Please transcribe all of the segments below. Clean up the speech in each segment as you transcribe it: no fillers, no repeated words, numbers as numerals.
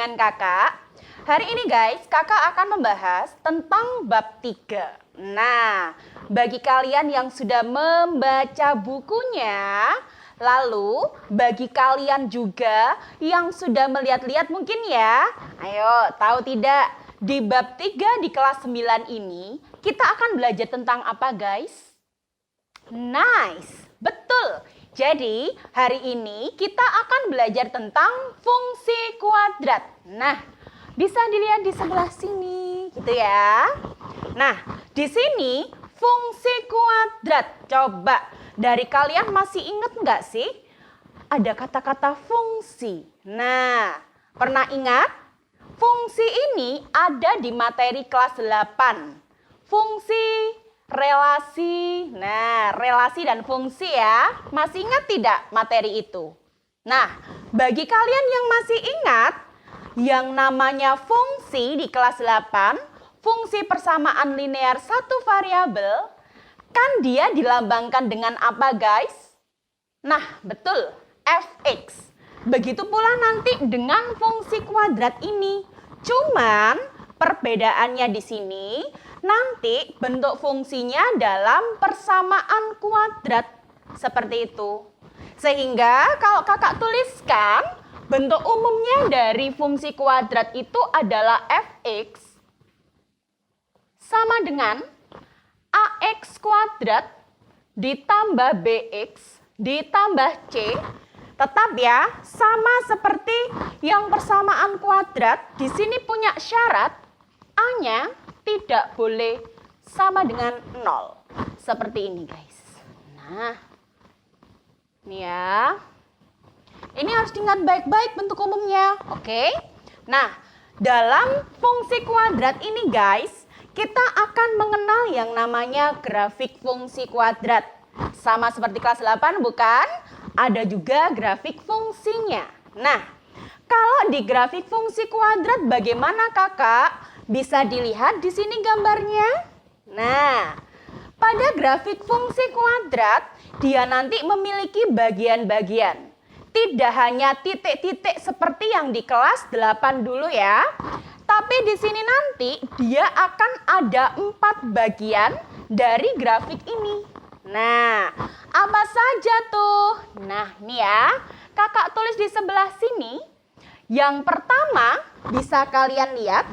dengan kakak. Hari ini guys, kakak akan membahas tentang bab 3. Nah, bagi kalian yang sudah membaca bukunya, lalu bagi kalian juga yang sudah melihat-lihat mungkin ya, ayo tahu tidak, di bab 3 di kelas 9 ini, kita akan belajar tentang apa guys? Nice, betul. Jadi, hari ini kita akan belajar tentang fungsi kuadrat. Nah, bisa dilihat di sebelah sini, gitu ya. Nah, di sini fungsi kuadrat. Coba, dari kalian masih ingat nggak sih? Ada kata-kata fungsi. Nah, pernah ingat? Fungsi ini ada di materi kelas 8. Fungsi relasi. Nah, relasi dan fungsi ya. Masih ingat tidak materi itu? Nah, bagi kalian yang masih ingat, yang namanya fungsi di kelas 8, fungsi persamaan linear satu variabel, kan dia dilambangkan dengan apa guys? Nah, betul, fx. Begitu pula nanti dengan fungsi kuadrat ini. Cuman perbedaannya di sini, nanti bentuk fungsinya dalam persamaan kuadrat. Seperti itu. Sehingga kalau kakak tuliskan, bentuk umumnya dari fungsi kuadrat itu adalah fx sama dengan ax kuadrat ditambah bx ditambah c. Tetap ya, sama seperti yang persamaan kuadrat, di sini punya syarat A-nya tidak boleh sama dengan 0. Seperti ini guys. Nah, ini ya. Ini harus diingat baik-baik bentuk umumnya, oke? Nah, dalam fungsi kuadrat ini guys, kita akan mengenal yang namanya grafik fungsi kuadrat. Sama seperti kelas 8 bukan? Ada juga grafik fungsinya. Nah, kalau di grafik fungsi kuadrat bagaimana kakak? Bisa dilihat di sini gambarnya. Nah, pada grafik fungsi kuadrat, dia nanti memiliki bagian-bagian. Tidak hanya titik-titik seperti yang di kelas 8 dulu ya. Tapi di sini nanti dia akan ada 4 bagian dari grafik ini. Nah, apa saja tuh? Nah, nih ya, kakak tulis di sebelah sini. Yang pertama, bisa kalian lihat,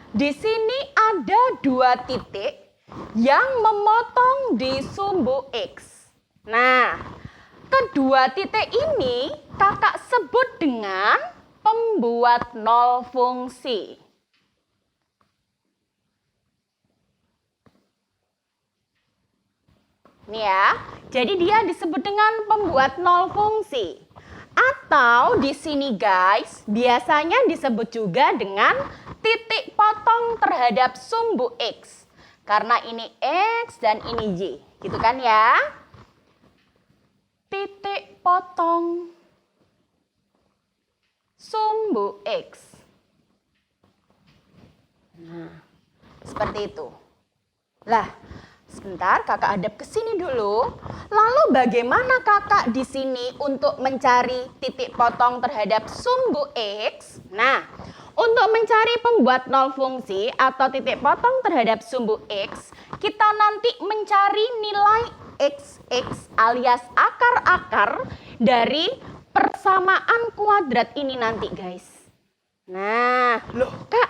di sini ada 2 titik yang memotong di sumbu X. Nah, kedua titik ini kakak sebut dengan pembuat nol fungsi. Nih ya, jadi dia disebut dengan pembuat nol fungsi. Atau di sini guys, biasanya disebut juga dengan titik potong terhadap sumbu X. Karena ini X dan ini Y, gitu kan ya. Titik potong sumbu X. Nah, seperti itu. Lah, sebentar, kakak hadap ke sini dulu. Lalu bagaimana kakak di sini untuk mencari titik potong terhadap sumbu X? Nah, untuk mencari pembuat nol fungsi atau titik potong terhadap sumbu X, kita nanti mencari nilai XX alias akar-akar dari persamaan kuadrat ini nanti guys. Nah, loh kak,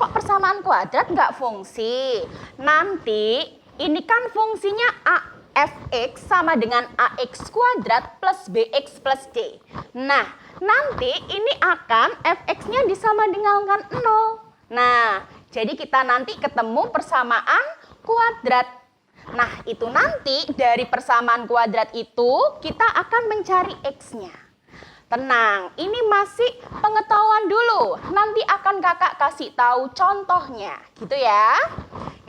kok persamaan kuadrat nggak fungsi? Nanti ini kan fungsinya fx sama dengan ax kuadrat plus bx plus c. Nah, nanti ini akan fx-nya disama dengan 0. Nah, jadi kita nanti ketemu persamaan kuadrat. Nah, itu nanti dari persamaan kuadrat itu kita akan mencari x-nya. Tenang, ini masih pengetahuan dulu. Nanti akan kakak kasih tahu contohnya, gitu ya.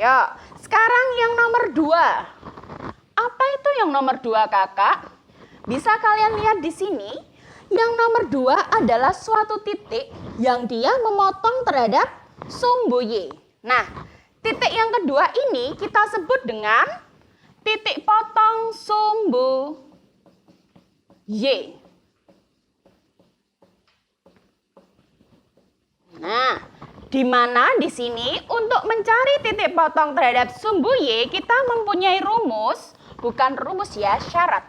Yuk, sekarang yang nomor 2. Apa itu yang nomor 2 kakak? Bisa kalian lihat di sini. Yang nomor 2 adalah suatu titik yang dia memotong terhadap sumbu Y. Nah, titik yang kedua ini kita sebut dengan titik potong sumbu Y. Nah, di mana di sini untuk mencari titik potong terhadap sumbu Y, kita mempunyai rumus, bukan rumus ya, syarat.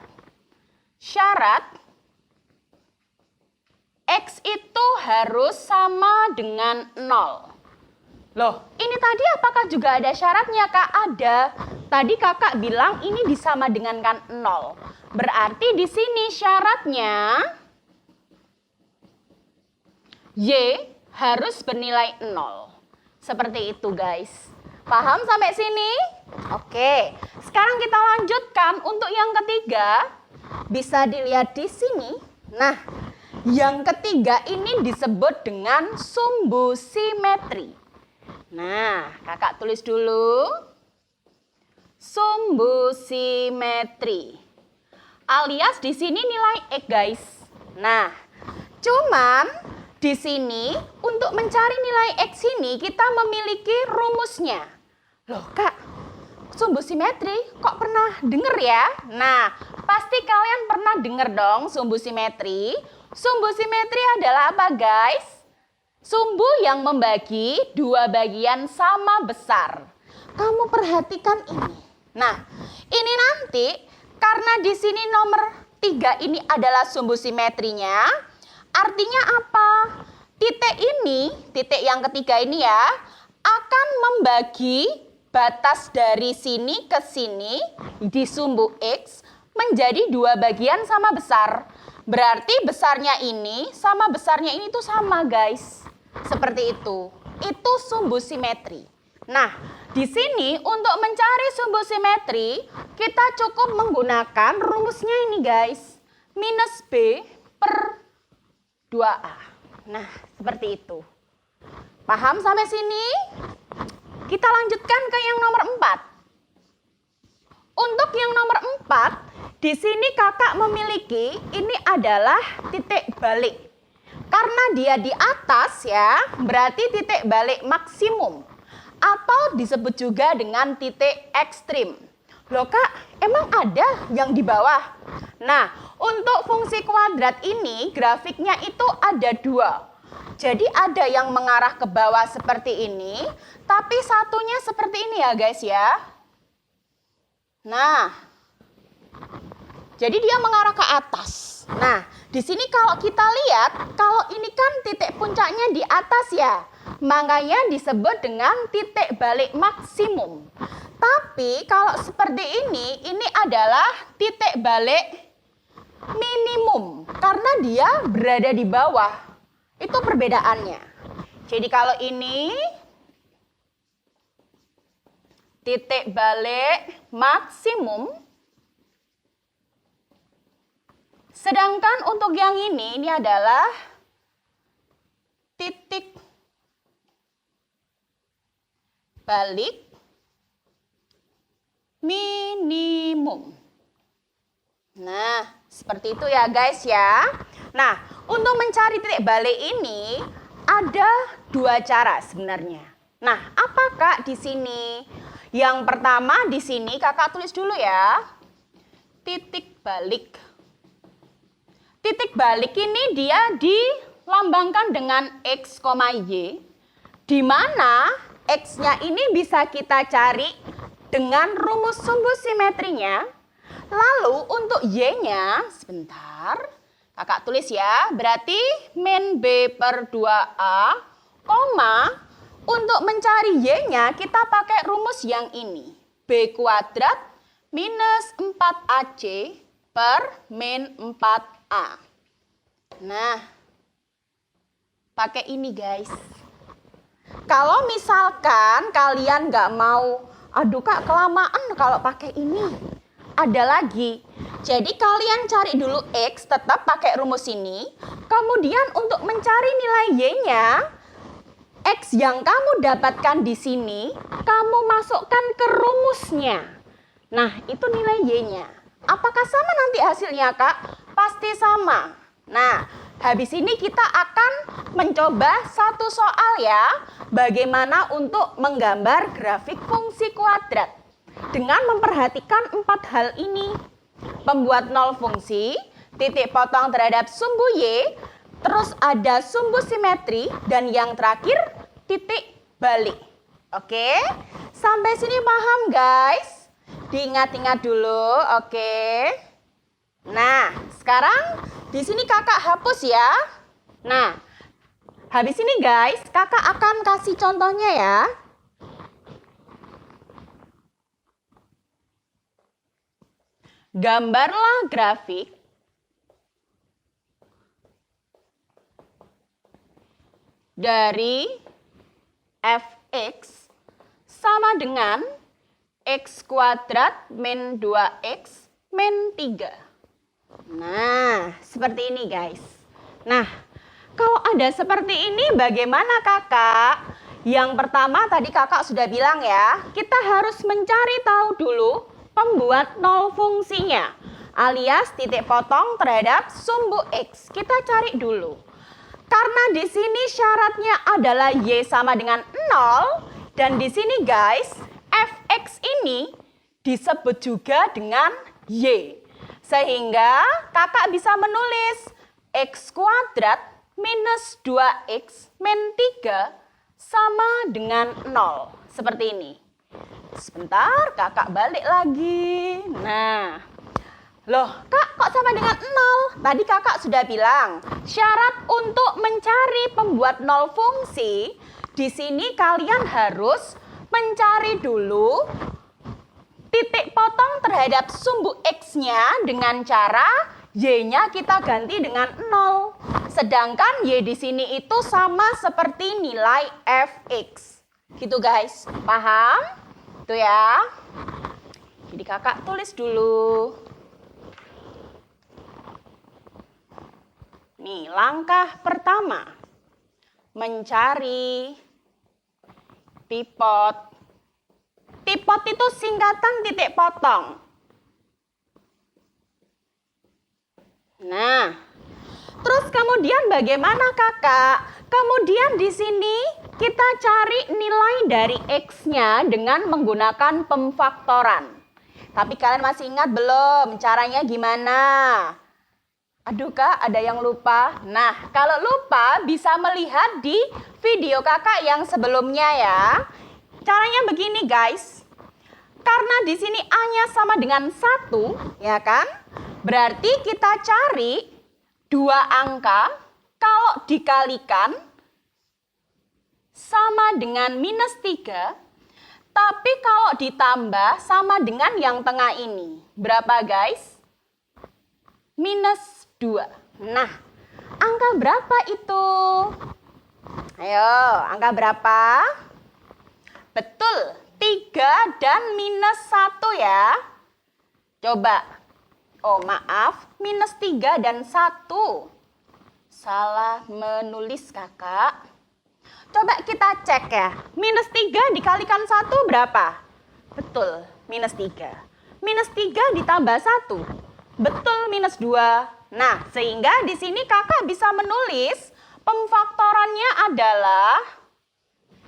Syarat X itu harus sama dengan 0. Loh, ini tadi apakah juga ada syaratnya, Kak? Ada. Tadi Kakak bilang ini disama dengankan 0. Berarti di sini syaratnya Y harus bernilai 0. Seperti itu, guys. Paham sampai sini? Oke. Sekarang kita lanjutkan untuk yang ketiga. Bisa dilihat di sini. Nah, yang ketiga ini disebut dengan sumbu simetri. Nah, Kakak tulis dulu. Sumbu simetri. Alias di sini nilai X, guys. Nah, cuman di sini, untuk mencari nilai X ini, kita memiliki rumusnya. Loh, Kak, sumbu simetri kok pernah denger ya? Nah, pasti kalian pernah denger dong sumbu simetri. Sumbu simetri adalah apa, guys? Sumbu yang membagi dua bagian sama besar. Kamu perhatikan ini. Nah, ini nanti, karena di sini nomor 3 ini adalah sumbu simetrinya, artinya apa? Titik ini, titik yang ketiga ini ya, akan membagi batas dari sini ke sini di sumbu X menjadi dua bagian sama besar. Berarti besarnya ini sama besarnya ini tuh sama, guys. Seperti itu. Itu sumbu simetri. Nah, di sini untuk mencari sumbu simetri, kita cukup menggunakan rumusnya ini, guys. Minus B per 2A. Nah, seperti itu. Paham sampai sini? Kita lanjutkan ke yang nomor 4. Untuk yang nomor 4, di sini Kakak memiliki, ini adalah titik balik. Karena dia di atas ya, berarti titik balik maksimum. Atau disebut juga dengan titik ekstrim. Loh, Kak, emang ada yang di bawah? Nah, untuk fungsi kuadrat ini grafiknya itu ada 2. Jadi ada yang mengarah ke bawah seperti ini, tapi satunya seperti ini ya, guys ya. Nah, jadi dia mengarah ke atas. Nah, di sini kalau kita lihat, kalau ini kan titik puncaknya di atas ya. Makanya disebut dengan titik balik maksimum. Tapi kalau seperti ini adalah titik balik minimum. Karena dia berada di bawah. Itu perbedaannya. Jadi kalau ini titik balik maksimum. Sedangkan untuk yang ini adalah titik balik minimum. Nah, seperti itu ya, guys ya. Nah, untuk mencari titik balik ini ada 2 cara sebenarnya. Nah, apa, Kak, di sini? Yang pertama di sini Kakak tulis dulu ya. Titik balik. Titik balik ini dia dilambangkan dengan X, Y, di mana X-nya ini bisa kita cari dengan rumus sumbu simetrinya. Lalu untuk Y-nya, sebentar, Kakak tulis ya, berarti min B per 2A, koma, untuk mencari Y-nya kita pakai rumus yang ini. B kuadrat minus 4AC per min 4A. Nah, pakai ini, guys. Kalau misalkan kalian nggak mau, aduh, Kak, kelamaan kalau pakai ini. Ada lagi. Jadi kalian cari dulu X, tetap pakai rumus ini. Kemudian untuk mencari nilai Y-nya, X yang kamu dapatkan di sini, kamu masukkan ke rumusnya. Nah, itu nilai Y-nya. Apakah sama nanti hasilnya, Kak? Pasti sama. Nah, habis ini kita akan mencoba satu soal ya, bagaimana untuk menggambar grafik fungsi kuadrat. Dengan memperhatikan 4 hal ini. Pembuat nol fungsi, titik potong terhadap sumbu Y, terus ada sumbu simetri, dan yang terakhir titik balik. Oke, sampai sini paham guys? Diingat-ingat dulu, oke. Nah, sekarang di sini kakak hapus ya. Nah, habis ini guys, kakak akan kasih contohnya ya. Gambarlah grafik dari fx sama dengan x kuadrat min 2x min 3. Nah, seperti ini guys. Nah, kalau ada seperti ini bagaimana kakak? Yang pertama tadi kakak sudah bilang ya, kita harus mencari tahu dulu pembuat nol fungsinya, alias titik potong terhadap sumbu x. Kita cari dulu. Karena di sini syaratnya adalah y sama dengan 0, dan di sini guys, fx ini disebut juga dengan y. Sehingga kakak bisa menulis x kuadrat minus 2x min 3 sama dengan 0. Seperti ini. Sebentar, kakak balik lagi. Nah, loh, kak kok sama dengan 0? Tadi kakak sudah bilang, syarat untuk mencari pembuat nol fungsi, di sini kalian harus mencari dulu titik potong terhadap sumbu x-nya dengan cara y-nya kita ganti dengan 0. Sedangkan y di sini itu sama seperti nilai fx. Gitu guys, paham? Itu ya. Jadi kakak tulis dulu. Nih, langkah pertama. Mencari pivot. Pivot itu singkatan titik potong. Nah, terus kemudian bagaimana kakak? Kemudian di sini kita cari nilai dari x-nya dengan menggunakan pemfaktoran. Tapi kalian masih ingat belum caranya gimana? Aduh kak, ada yang lupa. Nah, kalau lupa bisa melihat di video kakak yang sebelumnya ya. Caranya begini guys. Karena di sini A-nya sama dengan 1, ya kan? Berarti kita cari dua angka kalau dikalikan sama dengan minus 3, tapi kalau ditambah sama dengan yang tengah ini. Berapa guys? Minus 2. Nah, angka berapa itu? Ayo, angka berapa? Betul, 3 dan minus 1 ya. Coba. Oh, maaf, minus 3 dan 1. Salah menulis kakak. Coba kita cek ya. Minus 3 dikalikan 1 berapa? Betul, minus 3. Minus 3 ditambah 1. Betul, minus 2. Nah, sehingga di sini kakak bisa menulis pemfaktorannya adalah,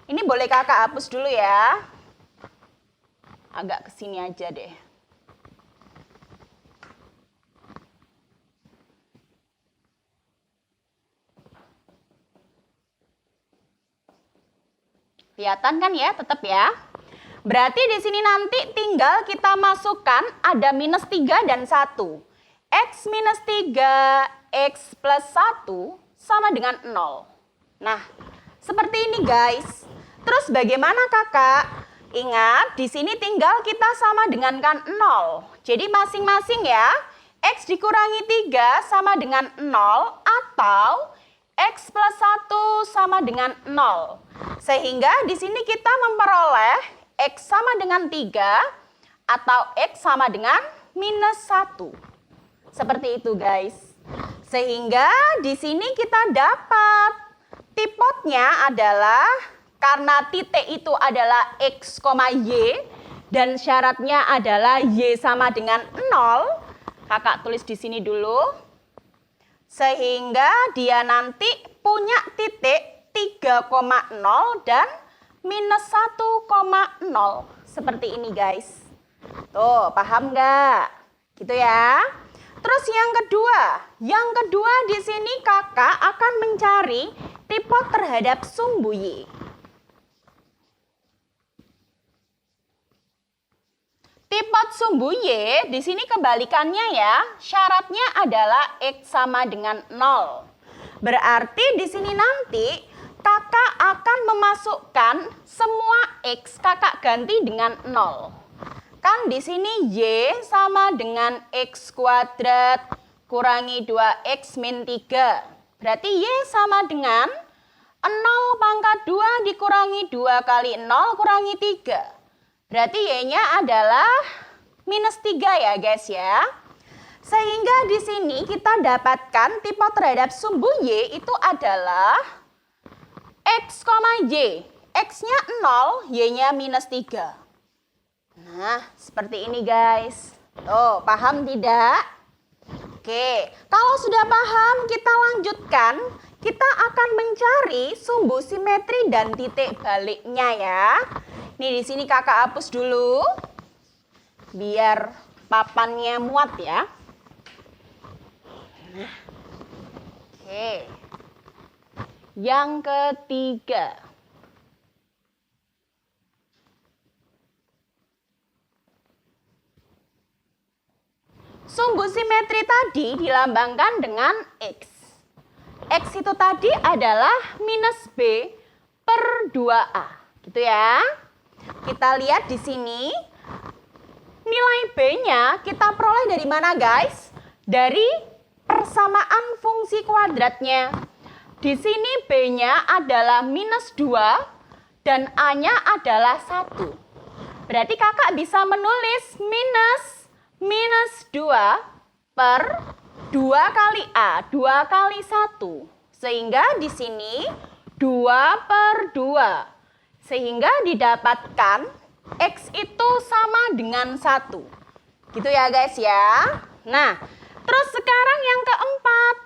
ini boleh kakak hapus dulu ya. Agak kesini aja deh. Kelihatan kan ya, tetap ya. Berarti di sini nanti tinggal kita masukkan ada minus 3 dan 1. X minus 3, X plus 1 sama dengan 0. Nah, seperti ini guys. Terus bagaimana kakak? Ingat, di sini tinggal kita sama dengankan 0. Jadi masing-masing ya, X dikurangi 3 sama dengan 0 atau X plus 1 sama dengan 0. Sehingga di sini kita memperoleh X sama dengan 3 atau X sama dengan minus 1. Seperti itu guys. Sehingga di sini kita dapat pivotnya adalah, karena titik itu adalah X, Y dan syaratnya adalah Y sama dengan 0. Kakak tulis di sini dulu. Sehingga dia nanti punya titik 3,0 dan minus 1,0. Seperti ini guys. Tuh, paham nggak? Gitu ya. Terus yang kedua di sini kakak akan mencari tripod terhadap sumbu Y. Tripod sumbu Y di sini kebalikannya ya, syaratnya adalah X sama dengan 0. Berarti di sini nanti kakak akan memasukkan semua X, kakak ganti dengan 0. Kan di sini Y sama dengan X kuadrat kurangi 2X min 3. Berarti Y sama dengan 0 pangkat 2 dikurangi 2 kali 0 kurangi 3. Berarti Y-nya adalah minus 3 ya guys ya. Sehingga di sini kita dapatkan tripod terhadap sumbu Y itu adalah X, Y. X-nya 0, Y-nya minus 3. Nah, seperti ini guys. Tuh, paham tidak? Oke, kalau sudah paham, kita lanjutkan. Kita akan mencari sumbu simetri dan titik baliknya ya. Nih di sini kakak hapus dulu, biar papannya muat ya. Nah, oke. Yang ketiga. Sumbu simetri tadi dilambangkan dengan X. X itu tadi adalah minus B per 2A. Gitu ya. Kita lihat di sini. Nilai B-nya kita peroleh dari mana guys? Dari persamaan fungsi kuadratnya. Di sini B-nya adalah minus 2 dan A-nya adalah 1. Berarti kakak bisa menulis minus 2 per 2 kali A, 2 kali 1. Sehingga di sini 2 per 2. Sehingga didapatkan X itu sama dengan 1. Gitu ya guys ya. Nah, terus sekarang yang keempat.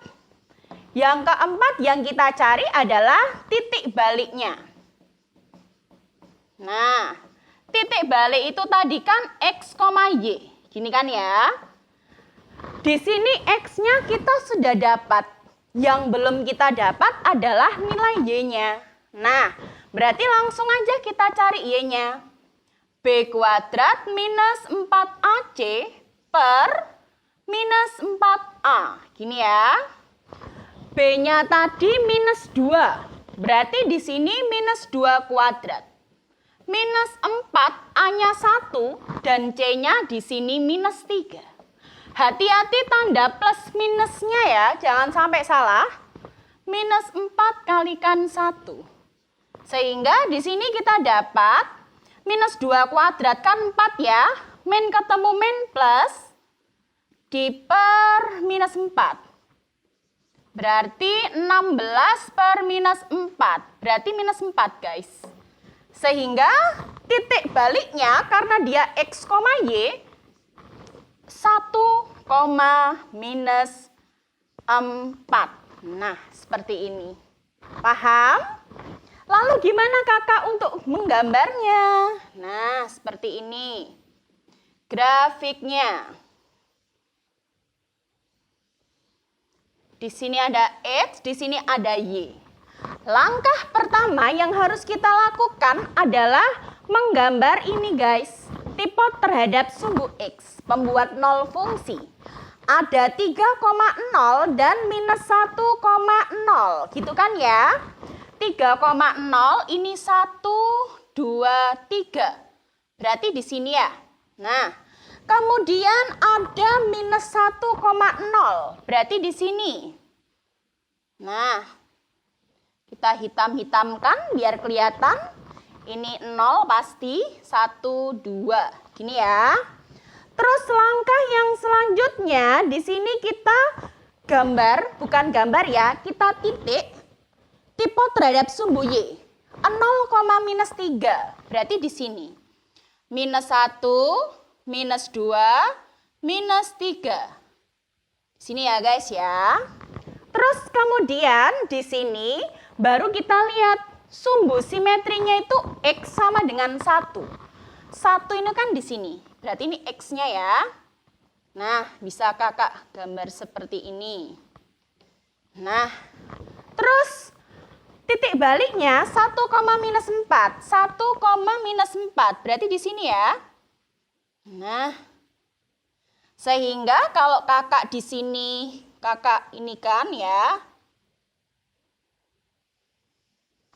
Yang keempat yang kita cari adalah titik baliknya. Nah, titik balik itu tadi kan X, Y. Gini kan ya. Di sini X-nya kita sudah dapat. Yang belum kita dapat adalah nilai Y-nya. Nah, berarti langsung aja kita cari Y-nya. B kuadrat minus 4AC per minus 4A. Gini ya. B-nya tadi minus 2. Berarti di sini minus 2 kuadrat. Minus 4, A-nya 1, dan C-nya di sini minus 3. Hati-hati tanda plus minusnya ya, jangan sampai salah. Minus 4 kalikan 1. Sehingga di sini kita dapat minus 2 kuadrat kan 4 ya. Min ketemu min plus di per minus 4. Berarti 16 per minus 4. Berarti minus 4 guys. Sehingga titik baliknya karena dia X, Y 1, minus 4. Nah, seperti ini. Paham? Lalu gimana kakak untuk menggambarnya? Nah, seperti ini. Grafiknya. Di sini ada X, di sini ada Y. Langkah pertama yang harus kita lakukan adalah menggambar ini guys. Tripod terhadap sumbu X, pembuat 0 fungsi. Ada 3,0 dan minus 1,0. Gitu kan ya? 3,0 ini 1, 2, 3. Berarti di sini ya. Nah, kemudian ada minus 1,0. Berarti di sini. Nah, kita hitam-hitamkan biar kelihatan. Ini 0 pasti, 1, 2. Gini ya. Terus langkah yang selanjutnya, di sini kita gambar, bukan gambar ya, kita titik tripod terhadap sumbu Y. 0, minus 3. Berarti di sini. Minus 1, minus 2, minus 3. Sini ya guys ya. Terus kemudian di sini baru kita lihat sumbu simetrinya itu X sama dengan 1. 1 ini kan di sini. Berarti ini X-nya ya. Nah, bisa kakak gambar seperti ini. Nah, terus titik baliknya 1, minus 4. 1, minus 4. Berarti di sini ya. Nah, sehingga kalau kakak di sini, kakak ini kan ya.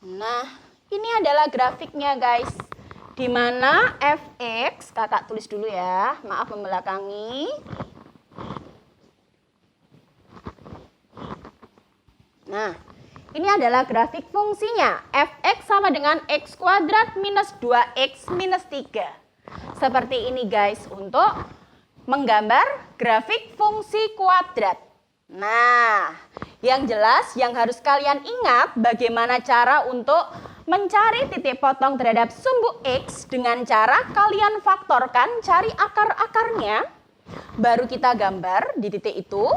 Nah, ini adalah grafiknya guys. Di mana fx, kakak tulis dulu ya, maaf membelakangi. Nah, ini adalah grafik fungsinya. Fx sama dengan x kuadrat minus 2x minus 3. Seperti ini guys, untuk menggambar grafik fungsi kuadrat. Nah, yang jelas yang harus kalian ingat bagaimana cara untuk mencari titik potong terhadap sumbu X dengan cara kalian faktorkan, cari akar-akarnya, baru kita gambar di titik itu.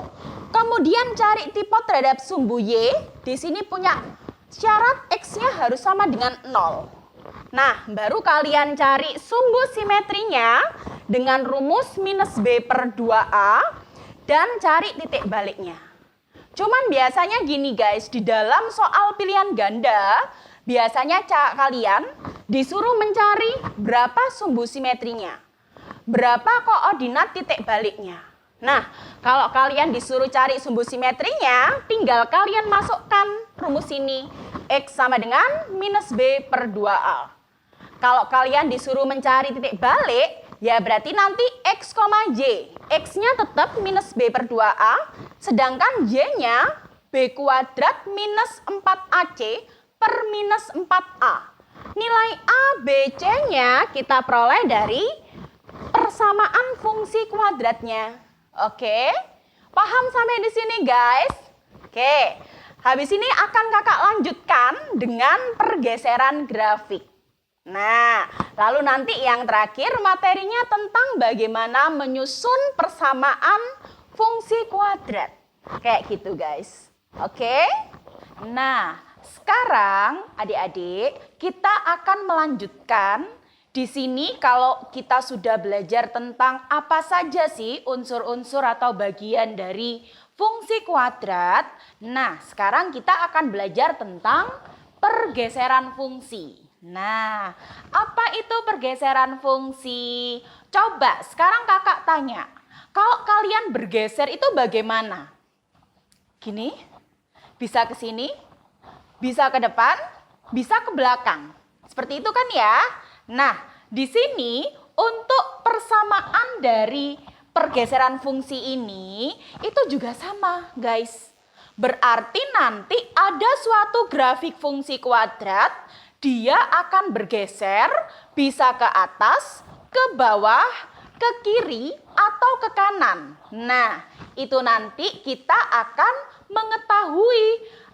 Kemudian cari titik terhadap sumbu Y, di sini punya syarat X-nya harus sama dengan 0. Nah, baru kalian cari sumbu simetrinya dengan rumus minus B per 2A dan cari titik baliknya. Cuman biasanya gini guys, di dalam soal pilihan ganda, biasanya kalian disuruh mencari berapa sumbu simetrinya, berapa koordinat titik baliknya. Nah, kalau kalian disuruh cari sumbu simetrinya, tinggal kalian masukkan rumus ini. X sama dengan minus B per 2A. Kalau kalian disuruh mencari titik balik, ya berarti nanti X, Y. X-nya tetap minus B per 2A, sedangkan Y-nya B kuadrat minus 4AC per minus 4A. Nilai A, B, C-nya kita peroleh dari persamaan fungsi kuadratnya. Oke, paham sampai di sini guys? Oke, habis ini akan kakak lanjutkan dengan pergeseran grafik. Nah, lalu nanti yang terakhir materinya tentang bagaimana menyusun persamaan fungsi kuadrat. Kayak gitu guys. Oke? Nah, sekarang adik-adik kita akan melanjutkan. Di sini kalau kita sudah belajar tentang apa saja sih unsur-unsur atau bagian dari fungsi kuadrat. Nah, sekarang kita akan belajar tentang pergeseran fungsi. Nah, apa itu pergeseran fungsi? Coba sekarang kakak tanya, kalau kalian bergeser itu bagaimana? Gini, bisa ke sini, bisa ke depan, bisa ke belakang. Seperti itu kan ya? Nah, di sini untuk persamaan dari pergeseran fungsi ini, itu juga sama guys. Berarti nanti ada suatu grafik fungsi kuadrat, dia akan bergeser bisa ke atas, ke bawah, ke kiri, atau ke kanan. Nah, itu nanti kita akan mengetahui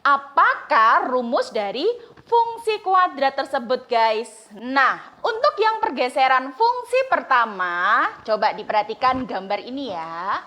apakah rumus dari fungsi kuadrat tersebut guys. Nah, untuk yang pergeseran fungsi pertama, coba diperhatikan gambar ini ya.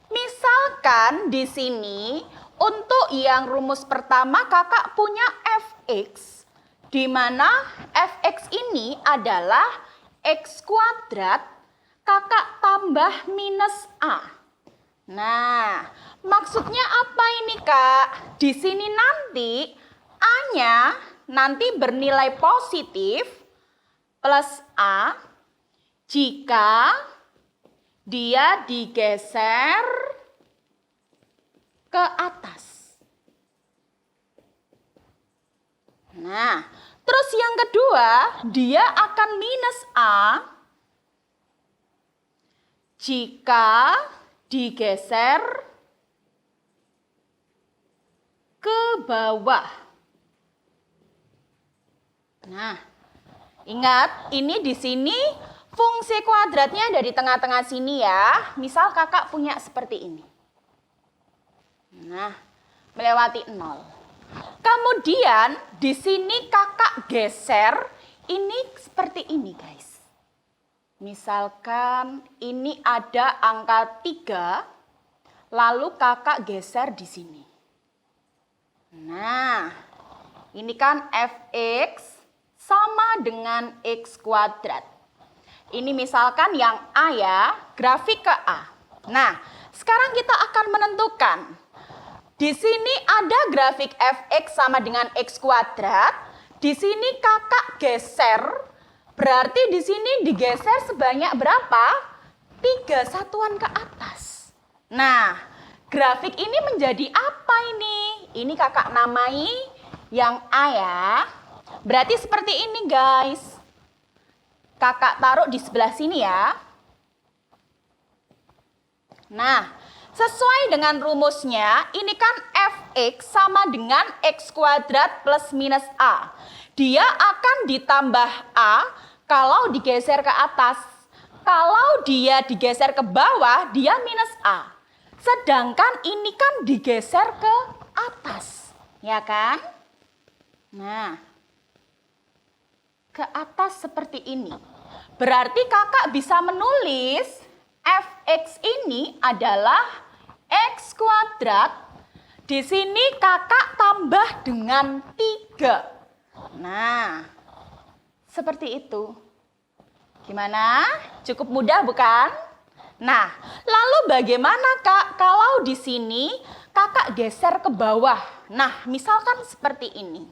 Misalkan di sini untuk yang rumus pertama kakak punya fx, di mana fx ini adalah x kuadrat kakak tambah minus a. Nah, maksudnya apa ini kak? Di sini nanti a-nya nanti bernilai positif plus a jika dia digeser ke atas. Nah, terus yang kedua, dia akan minus A jika digeser ke bawah. Nah, ingat ini di sini fungsi kuadratnya dari tengah-tengah sini ya. Misal kakak punya seperti ini. Nah, melewati 0. Kemudian di sini kakak geser ini seperti ini guys. Misalkan ini ada angka 3, lalu kakak geser di sini. Nah, ini kan fx sama dengan x kuadrat. Ini misalkan yang A ya, grafik ke A. Nah, sekarang kita akan menentukan. Di sini ada grafik fx sama dengan x kuadrat. Di sini kakak geser, berarti di sini digeser sebanyak berapa? 3 satuan ke atas. Nah, grafik ini menjadi apa ini? Ini kakak namai yang A ya. Berarti seperti ini guys. Kakak taruh di sebelah sini ya. Nah, sesuai dengan rumusnya, ini kan fx sama dengan x kuadrat plus minus a. Dia akan ditambah a kalau digeser ke atas. Kalau dia digeser ke bawah, dia minus a. Sedangkan ini kan digeser ke atas. Ya kan? Nah, ke atas seperti ini. Berarti kakak bisa menulis fx ini adalah x kuadrat. Di sini kakak tambah dengan 3. Nah, seperti itu. Gimana? Cukup mudah bukan? Nah, lalu bagaimana Kak kalau di sini kakak geser ke bawah? Nah, misalkan seperti ini.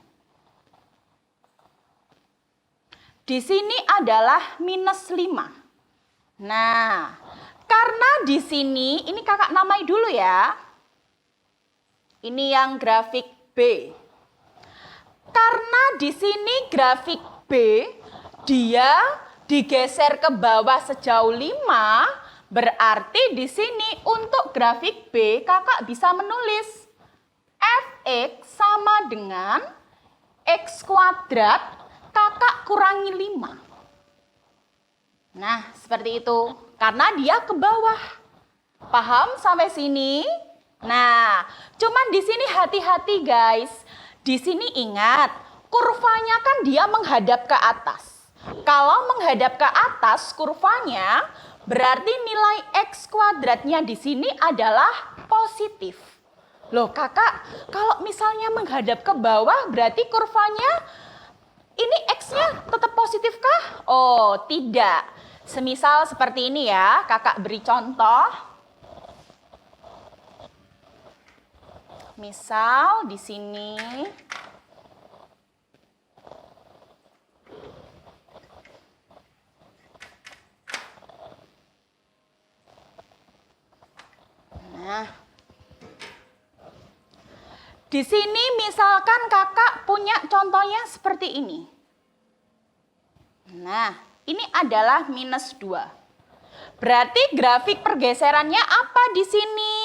Di sini adalah minus 5. Nah, karena di sini, ini kakak namai dulu ya. Ini yang grafik B. Karena di sini grafik B, dia digeser ke bawah sejauh 5, berarti di sini untuk grafik B kakak bisa menulis fx sama dengan x kuadrat kakak kurangi 5. Nah, seperti itu. Karena dia ke bawah. Paham sampai sini? Nah, cuman di sini hati-hati guys. Di sini ingat, kurvanya kan dia menghadap ke atas. Kalau menghadap ke atas kurvanya, berarti nilai x kuadratnya di sini adalah positif. Loh kakak, kalau misalnya menghadap ke bawah berarti kurvanya ini x-nya tetap positif kah? Oh, tidak. Semisal seperti ini ya, kakak beri contoh. Misal di sini. Nah. Di sini misalkan kakak punya contohnya seperti ini. Nah, ini adalah minus 2. Berarti grafik pergeserannya apa di sini?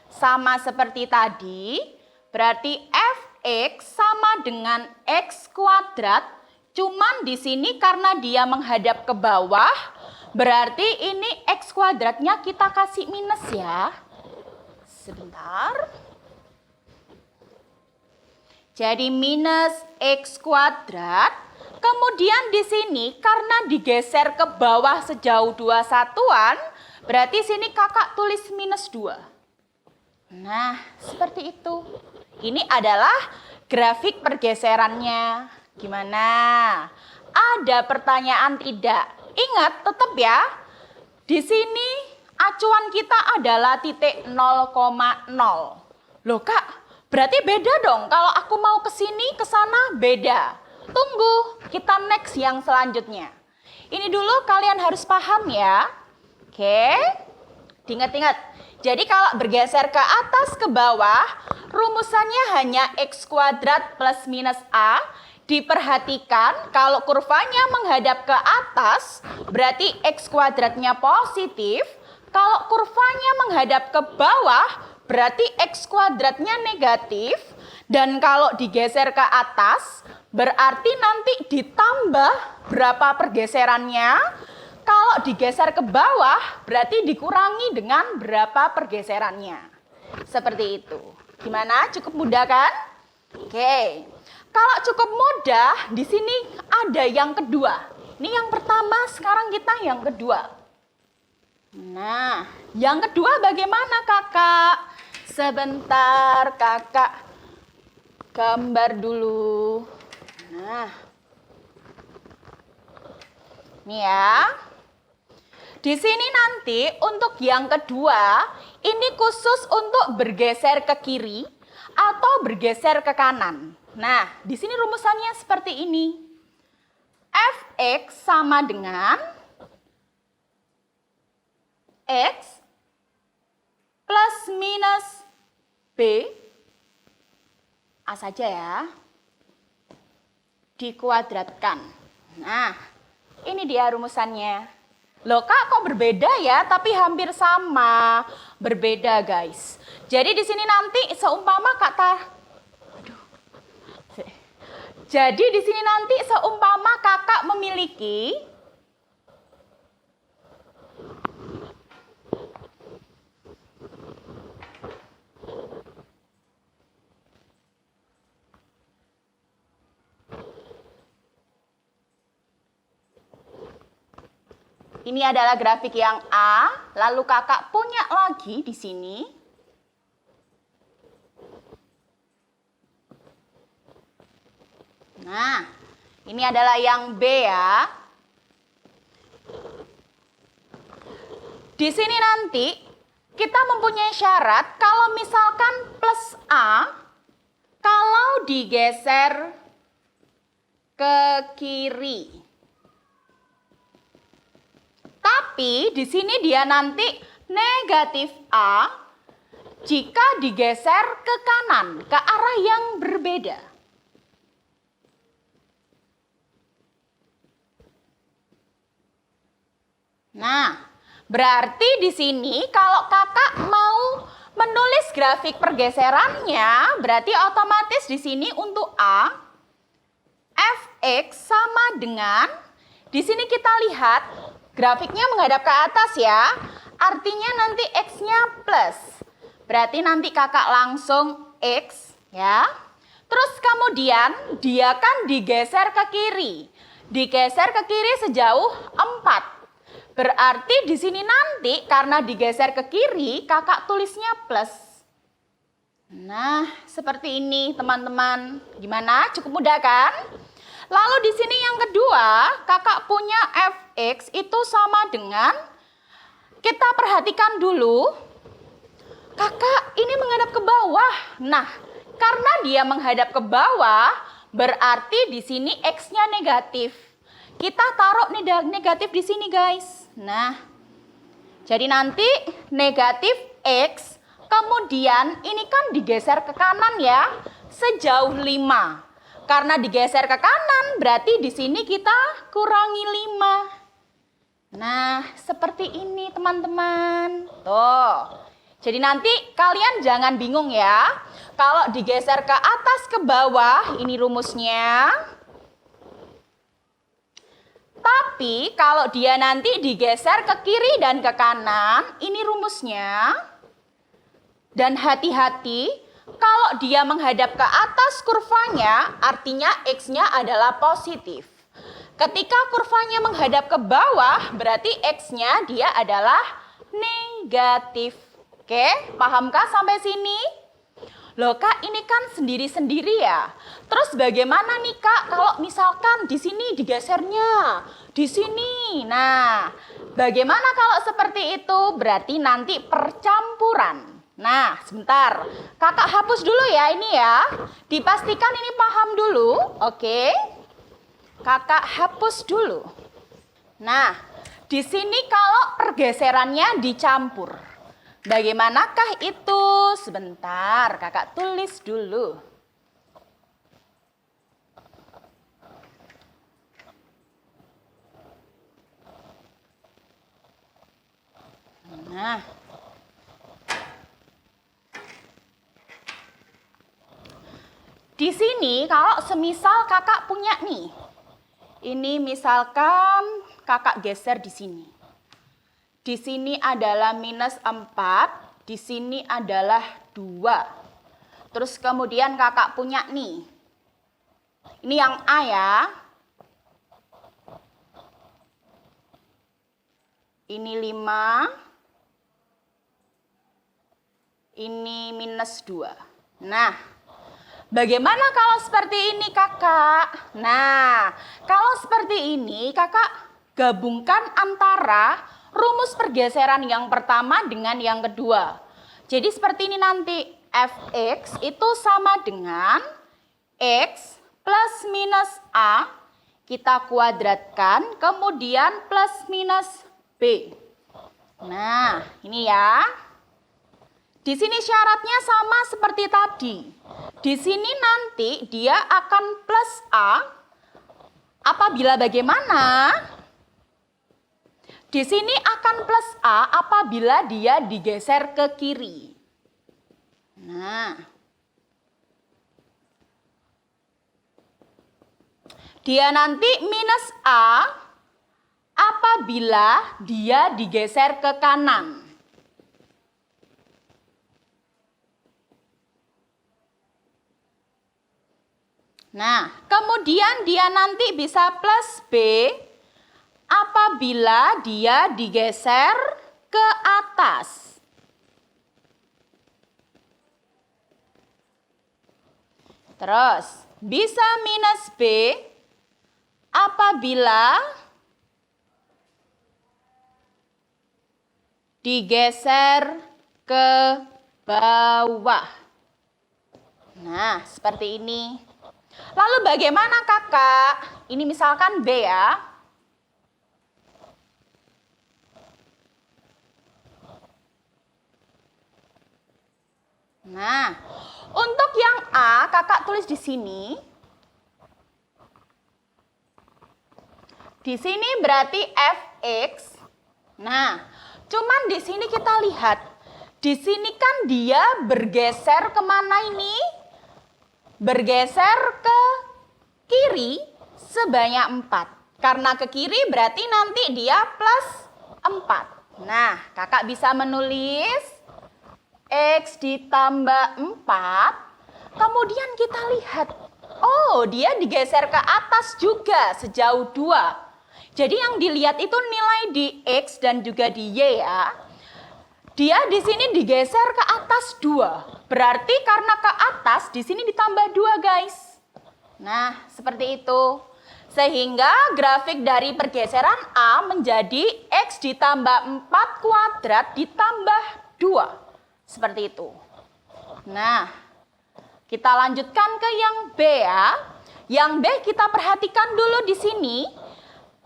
Sama seperti tadi, berarti fx sama dengan x kuadrat. Cuman di sini karena dia menghadap ke bawah, berarti ini x kuadratnya kita kasih minus ya. Sebentar. Jadi minus x kuadrat, kemudian di sini karena digeser ke bawah sejauh 2 satuan, berarti sini kakak tulis minus 2. Nah, seperti itu. Ini adalah grafik pergeserannya. Gimana? Ada pertanyaan tidak? Ingat tetap ya, di sini acuan kita adalah titik 0,0. Loh kak, berarti beda dong. Kalau aku mau ke sini, ke sana beda. Tunggu, kita next yang selanjutnya. Ini dulu kalian harus paham ya. Oke, diingat-ingat. Jadi kalau bergeser ke atas ke bawah, rumusannya hanya x kuadrat plus minus a. Diperhatikan kalau kurvanya menghadap ke atas, berarti x kuadratnya positif. Kalau kurvanya menghadap ke bawah, berarti x kuadratnya negatif. Dan kalau digeser ke atas, berarti nanti ditambah berapa pergeserannya. Kalau digeser ke bawah, berarti dikurangi dengan berapa pergeserannya. Seperti itu. Gimana? Cukup mudah kan? Oke. Kalau cukup mudah, di sini ada yang kedua. Ini yang pertama, sekarang kita yang kedua. Nah, yang kedua bagaimana kakak? Sebentar kakak gambar dulu. Nah, ini ya. Di sini nanti untuk yang kedua, ini khusus untuk bergeser ke kiri atau bergeser ke kanan. Nah, di sini rumusannya seperti ini. Fx sama dengan X plus minus B, A saja ya, dikuadratkan. Nah, ini dia rumusannya. Loh kak, kok berbeda ya? Tapi hampir sama. Berbeda guys. Jadi di sini nanti seumpama Jadi di sini nanti seumpama kakak memiliki ini adalah grafik yang A, lalu kakak punya lagi di sini. Nah, ini adalah yang B ya. Di sini nanti kita mempunyai syarat kalau misalkan plus A, kalau digeser ke kiri. Tapi di sini dia nanti negatif A jika digeser ke kanan, ke arah yang berbeda. Nah, berarti di sini kalau kakak mau menulis grafik pergeserannya, berarti otomatis di sini untuk A, Fx sama dengan, di sini kita lihat grafiknya menghadap ke atas ya, artinya nanti X-nya plus. Berarti nanti kakak langsung X ya. Terus kemudian dia kan digeser ke kiri. Digeser ke kiri sejauh 4. Berarti di sini nanti karena digeser ke kiri, kakak tulisnya plus. Nah, seperti ini teman-teman. Gimana? Cukup mudah kan? Lalu di sini yang kedua, kakak punya Fx itu sama dengan, kita perhatikan dulu, kakak ini menghadap ke bawah. Nah, karena dia menghadap ke bawah, berarti di sini X-nya negatif. Kita taruh negatif di sini guys. Nah, jadi nanti negatif X, kemudian ini kan digeser ke kanan ya, sejauh 5. Karena digeser ke kanan, berarti di sini kita kurangi 5. Nah, seperti ini teman-teman. Tuh. Jadi nanti kalian jangan bingung ya. Kalau digeser ke atas ke bawah, ini rumusnya. Tapi kalau dia nanti digeser ke kiri dan ke kanan, ini rumusnya. Dan hati-hati, kalau dia menghadap ke atas kurvanya, artinya X-nya adalah positif. Ketika kurvanya menghadap ke bawah, berarti X-nya dia adalah negatif. Oke, pahamkah sampai sini? Loh kak, ini kan sendiri-sendiri ya. Terus bagaimana nih kak kalau misalkan di sini digesernya, di sini. Nah, bagaimana kalau seperti itu? Berarti nanti percampuran. Nah, sebentar. Kakak hapus dulu ya ini ya. Dipastikan ini paham dulu, oke? Kakak hapus dulu. Nah, di sini kalau pergeserannya dicampur. Bagaimanakah itu? Sebentar, kakak tulis dulu. Nah, di sini kalau semisal kakak punya nih, ini misalkan kakak geser di sini. Di sini adalah minus 4, di sini adalah 2. Terus kemudian kakak punya nih. Ini yang A ya. Ini 5. Ini minus 2. Nah, bagaimana kalau seperti ini kakak? Nah, kalau seperti ini kakak gabungkan antara rumus pergeseran yang pertama dengan yang kedua. Jadi seperti ini nanti, fx itu sama dengan x plus minus a, kita kuadratkan, kemudian plus minus b. Nah, ini ya. Di sini syaratnya sama seperti tadi. Di sini nanti dia akan plus a apabila bagaimana? Di sini akan plus a apabila dia digeser ke kiri. Nah, dia nanti minus a apabila dia digeser ke kanan. Nah, kemudian dia nanti bisa plus B apabila dia digeser ke atas. Terus, bisa minus B apabila digeser ke bawah. Nah, seperti ini. Lalu bagaimana kakak? Ini misalkan B ya. Nah, untuk yang A kakak tulis di sini. Di sini berarti fx. Nah, cuman di sini kita lihat. Di sini kan dia bergeser kemana ini? Bergeser ke kiri sebanyak 4. Karena ke kiri berarti nanti dia plus 4. Nah, kakak bisa menulis X ditambah 4. Kemudian kita lihat, oh dia digeser ke atas juga sejauh 2. Jadi yang dilihat itu nilai di X dan juga di Y ya. Dia di sini digeser ke atas 2. Berarti karena ke atas di sini ditambah 2 guys. Nah, seperti itu. Sehingga grafik dari pergeseran A menjadi X ditambah 4 kuadrat ditambah 2. Seperti itu. Nah, kita lanjutkan ke yang B ya. Yang B kita perhatikan dulu di sini.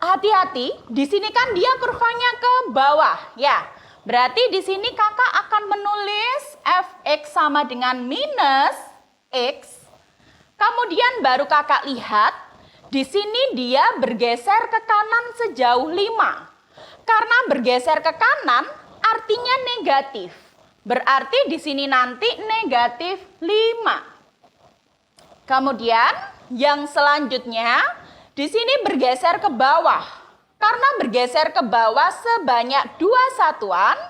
Hati-hati, di sini kan dia kurvanya ke bawah ya. Berarti di sini kakak akan menulis fx sama dengan minus x. Kemudian baru kakak lihat, di sini dia bergeser ke kanan sejauh 5. Karena bergeser ke kanan artinya negatif. Berarti di sini nanti negatif 5. Kemudian yang selanjutnya, di sini bergeser ke bawah. Karena bergeser ke bawah sebanyak 2 satuan,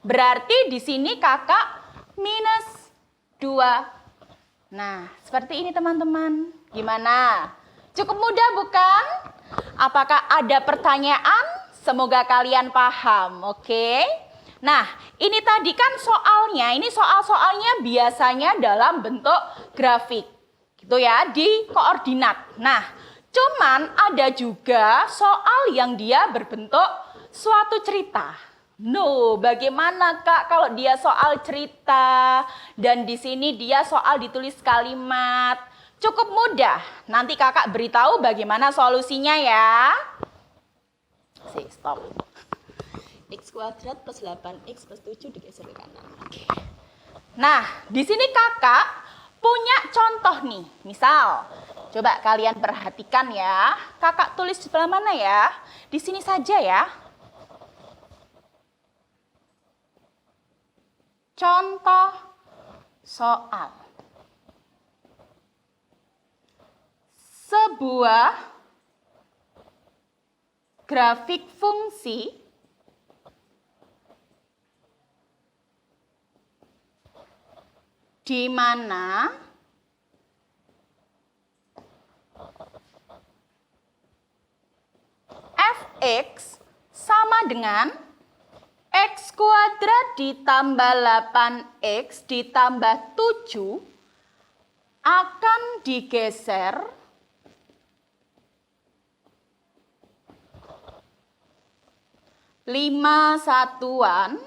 berarti di sini kakak minus 2. Nah, seperti ini teman-teman. Gimana? Cukup mudah bukan? Apakah ada pertanyaan? Semoga kalian paham, oke? Nah, ini tadi kan soalnya, ini soal-soalnya biasanya dalam bentuk grafik. Gitu ya, di koordinat. Nah, cuman ada juga soal yang dia berbentuk suatu cerita. No, bagaimana Kak kalau dia soal cerita dan di sini dia soal ditulis kalimat? Cukup mudah. Nanti Kakak beritahu bagaimana solusinya ya. Stop. X kuadrat plus 8x plus 7 digeser ke kanan. Oke. Nah, di sini Kakak punya contoh nih. Misal, coba kalian perhatikan ya. Kakak tulis di sebelah mana ya? Di sini saja ya. Contoh soal. Sebuah grafik fungsi di mana fx sama dengan x kuadrat ditambah 8x ditambah 7 akan digeser lima satuan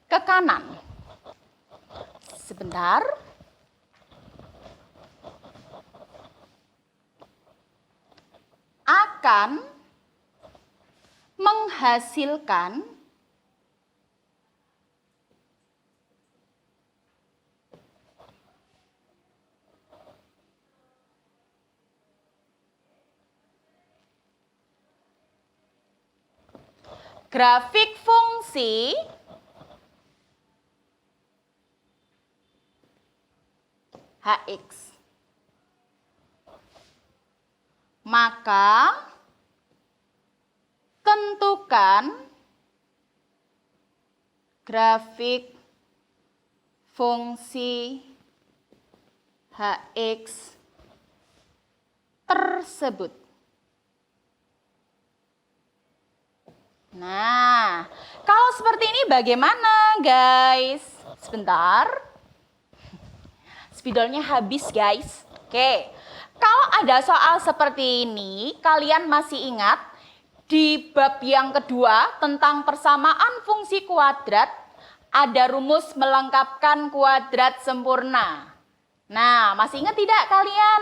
ke kanan. Sebentar. Akan menghasilkan grafik fungsi Hx. Maka tentukan grafik fungsi Hx tersebut. Nah, kalau seperti ini bagaimana, guys? Sebentar. Spidolnya habis, guys. Oke. Kalau ada soal seperti ini, kalian masih ingat di bab yang kedua tentang persamaan fungsi kuadrat, ada rumus melengkapkan kuadrat sempurna. Nah, masih ingat tidak kalian?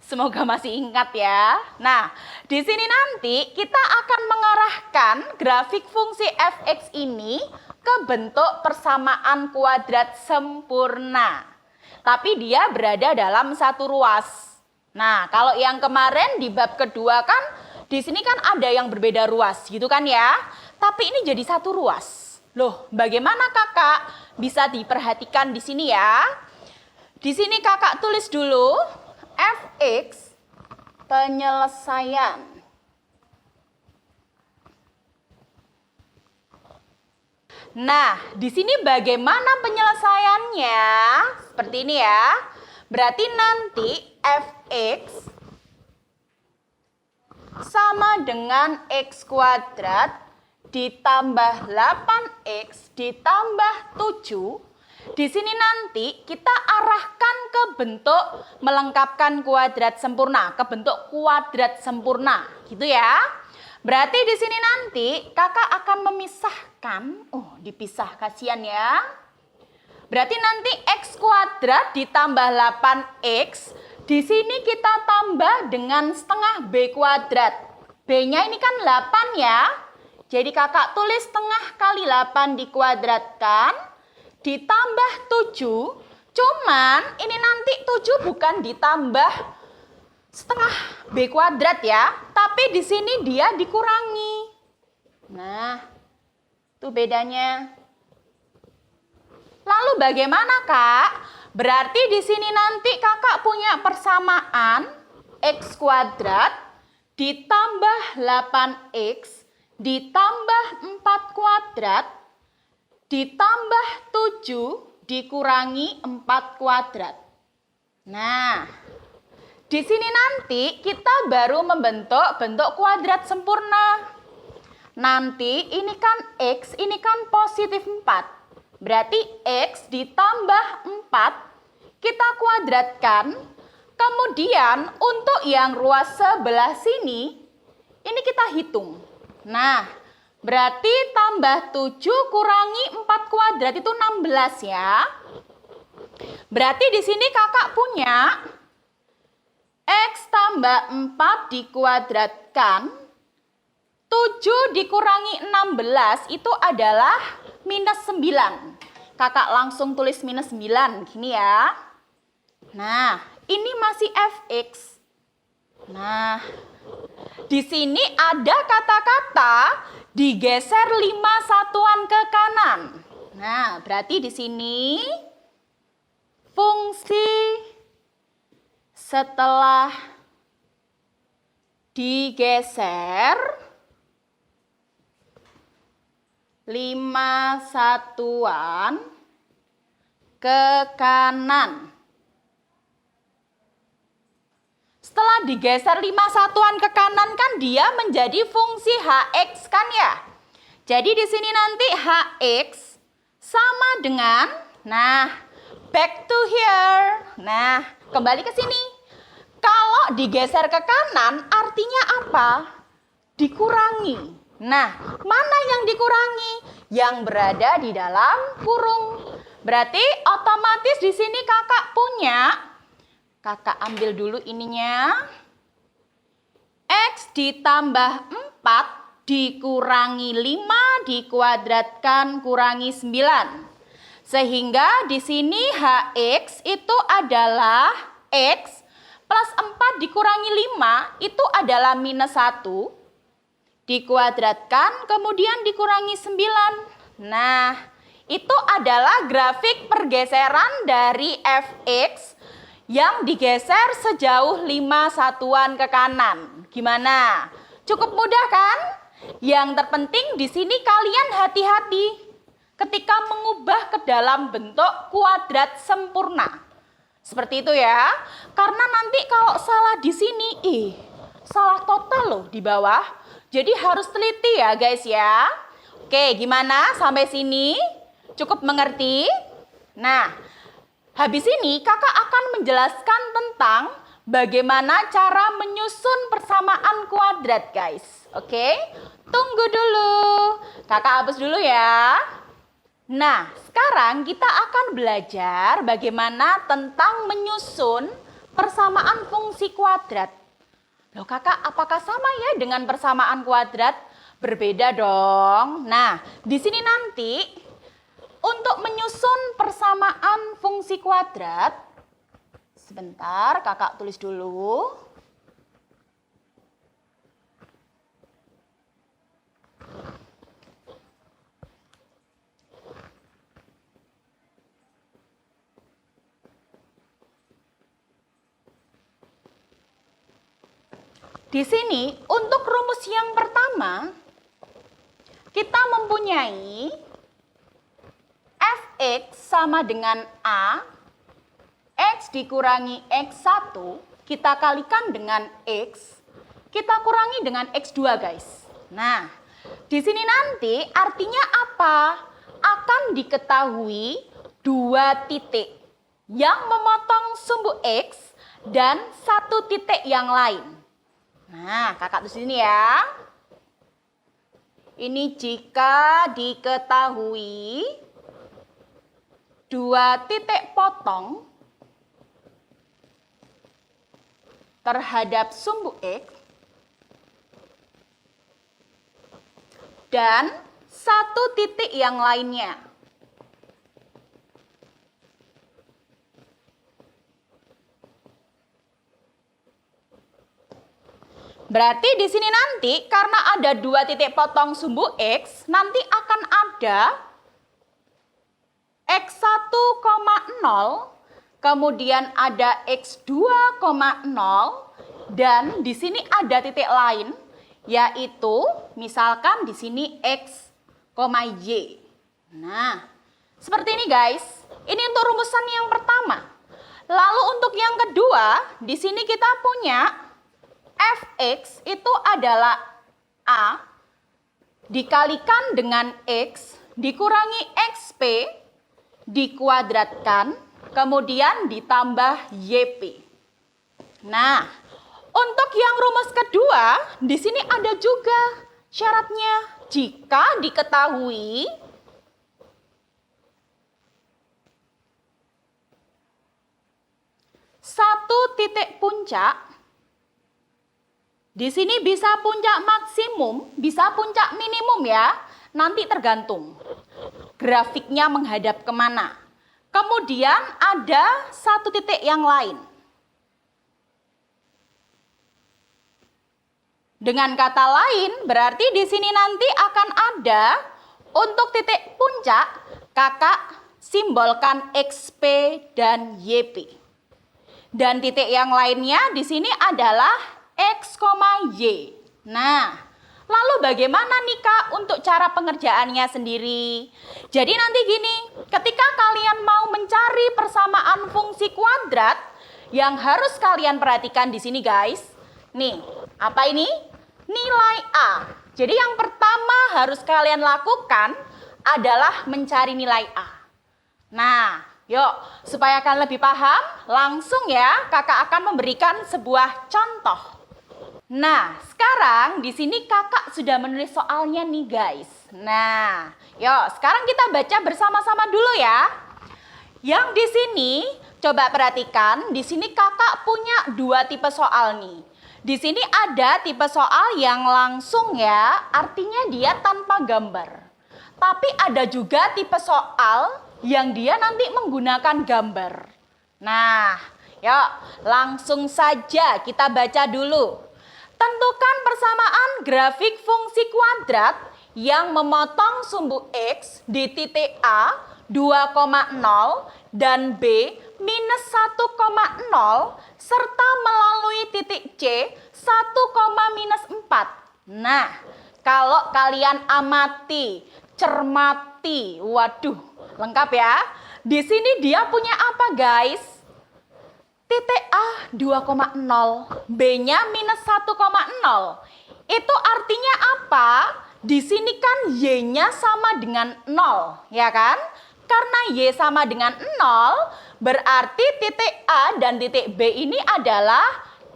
Semoga masih ingat ya. Nah, di sini nanti kita akan mengarahkan grafik fungsi fx ini ke bentuk persamaan kuadrat sempurna. Tapi dia berada dalam satu ruas. Nah, kalau yang kemarin di bab kedua kan, di sini kan ada yang berbeda ruas gitu kan ya. Tapi ini jadi satu ruas. Loh, bagaimana kakak? Bisa diperhatikan di sini ya. Di sini kakak tulis dulu fx penyelesaian. Nah, di sini bagaimana penyelesaiannya? Seperti ini ya. Berarti nanti fx sama dengan x kuadrat ditambah 8x ditambah 7. Di sini nanti kita arahkan ke bentuk melengkapkan kuadrat sempurna, ke bentuk kuadrat sempurna, gitu ya. Berarti di sini nanti kakak akan memisahkan, dipisah kasihan ya. Berarti nanti x kuadrat ditambah 8x, di sini kita tambah dengan setengah b kuadrat. B-nya ini kan 8 ya. Jadi kakak tulis setengah kali 8 dikuadratkan, ditambah 7. Cuman ini nanti 7 bukan ditambah setengah b kuadrat ya, tapi di sini dia dikurangi. Nah, itu bedanya. Lalu bagaimana, Kak? Berarti di sini nanti kakak punya persamaan x kuadrat ditambah 8x ditambah 4 kuadrat ditambah 7 dikurangi 4 kuadrat. Nah, di sini nanti kita baru membentuk bentuk kuadrat sempurna. Nanti ini kan x, ini kan positif 4. Berarti x ditambah 4 kita kuadratkan. Kemudian untuk yang ruas sebelah sini, ini kita hitung. Nah, berarti tambah 7 kurangi 4 kuadrat itu 16 ya. Berarti di sini kakak punya x tambah 4 dikuadratkan, 7 dikurangi 16 itu adalah minus 9. Kakak langsung tulis minus 9, gini ya. Nah, ini masih fx. Nah, di sini ada kata-kata digeser 5 satuan ke kanan. Nah, berarti di sini fungsi setelah digeser 5 satuan ke kanan. Setelah digeser 5 satuan ke kanan kan dia menjadi fungsi hx kan ya. Jadi di sini nanti hx sama dengan, nah, back to here. Nah, kembali ke sini. Kalau digeser ke kanan artinya apa? Dikurangi. Nah, mana yang dikurangi? Yang berada di dalam kurung. Berarti otomatis di sini kakak punya, kakak ambil dulu ininya. X ditambah 4 dikurangi 5 dikuadratkan kurangi 9. Sehingga di sini hx itu adalah x plus 4 dikurangi 5 itu adalah minus 1 dikuadratkan kemudian dikurangi 9. Nah, itu adalah grafik pergeseran dari fx yang digeser sejauh 5 satuan ke kanan. Gimana? Cukup mudah kan? Yang terpenting di sini kalian hati-hati ketika mengubah ke dalam bentuk kuadrat sempurna. Seperti itu ya. Karena nanti kalau salah di sini, salah total loh di bawah. Jadi harus teliti ya guys ya. Oke, gimana sampai sini? Cukup mengerti? Nah, habis ini kakak akan menjelaskan tentang bagaimana cara menyusun persamaan kuadrat guys. Oke, tunggu dulu. Kakak hapus dulu ya. Nah, sekarang kita akan belajar bagaimana tentang menyusun persamaan fungsi kuadrat. Loh kakak, apakah sama ya dengan persamaan kuadrat? Berbeda dong. Nah, di sini nanti untuk menyusun persamaan fungsi kuadrat, sebentar kakak tulis dulu. Di sini untuk rumus yang pertama kita mempunyai fx sama dengan a, x dikurangi x1 kita kalikan dengan x, kita kurangi dengan x2 guys. Nah, di sini nanti artinya apa? Akan diketahui 2 titik yang memotong sumbu x dan 1 titik yang lain. Nah, kakak tulis sini ya. Ini jika diketahui 2 titik potong terhadap sumbu x dan 1 titik yang lainnya. Berarti di sini nanti karena ada 2 titik potong sumbu x, nanti akan ada x1,0, kemudian ada x2,0 dan di sini ada titik lain yaitu misalkan di sini x, y. Nah, seperti ini guys. Ini untuk rumusan yang pertama. Lalu untuk yang kedua, di sini kita punya fx itu adalah a dikalikan dengan x dikurangi xp dikuadratkan kemudian ditambah yp. Nah, untuk yang rumus kedua di sini ada juga syaratnya jika diketahui satu titik puncak. Di sini bisa puncak maksimum, bisa puncak minimum ya. Nanti tergantung grafiknya menghadap kemana. Kemudian ada 1 titik yang lain. Dengan kata lain, berarti di sini nanti akan ada untuk titik puncak, kakak simbolkan XP dan YP. Dan titik yang lainnya di sini adalah X, Y. Nah, lalu bagaimana nih Kak untuk cara pengerjaannya sendiri? Jadi nanti gini, ketika kalian mau mencari persamaan fungsi kuadrat yang harus kalian perhatikan di sini guys. Nih, apa ini? Nilai A. Jadi yang pertama harus kalian lakukan adalah mencari nilai A. Nah, yuk supaya kalian lebih paham, langsung ya kakak akan memberikan sebuah contoh. Nah, sekarang di sini kakak sudah menulis soalnya nih guys. Nah, yuk sekarang kita baca bersama-sama dulu ya. Yang di sini coba perhatikan, di sini kakak punya dua tipe soal nih. Di sini ada tipe soal yang langsung ya, artinya dia tanpa gambar. Tapi ada juga tipe soal yang dia nanti menggunakan gambar. Nah, yuk langsung saja kita baca dulu. Tentukan persamaan grafik fungsi kuadrat yang memotong sumbu X di titik A 2,0 dan B minus 1,0 serta melalui titik C 1,-4. Nah, kalau kalian amati, cermati, waduh, lengkap ya. Di sini dia punya apa guys? Titik A 2,0, B-nya minus 1,0. Itu artinya apa? Di sini kan Y-nya sama dengan 0, ya kan? Karena Y sama dengan 0, berarti titik A dan titik B ini adalah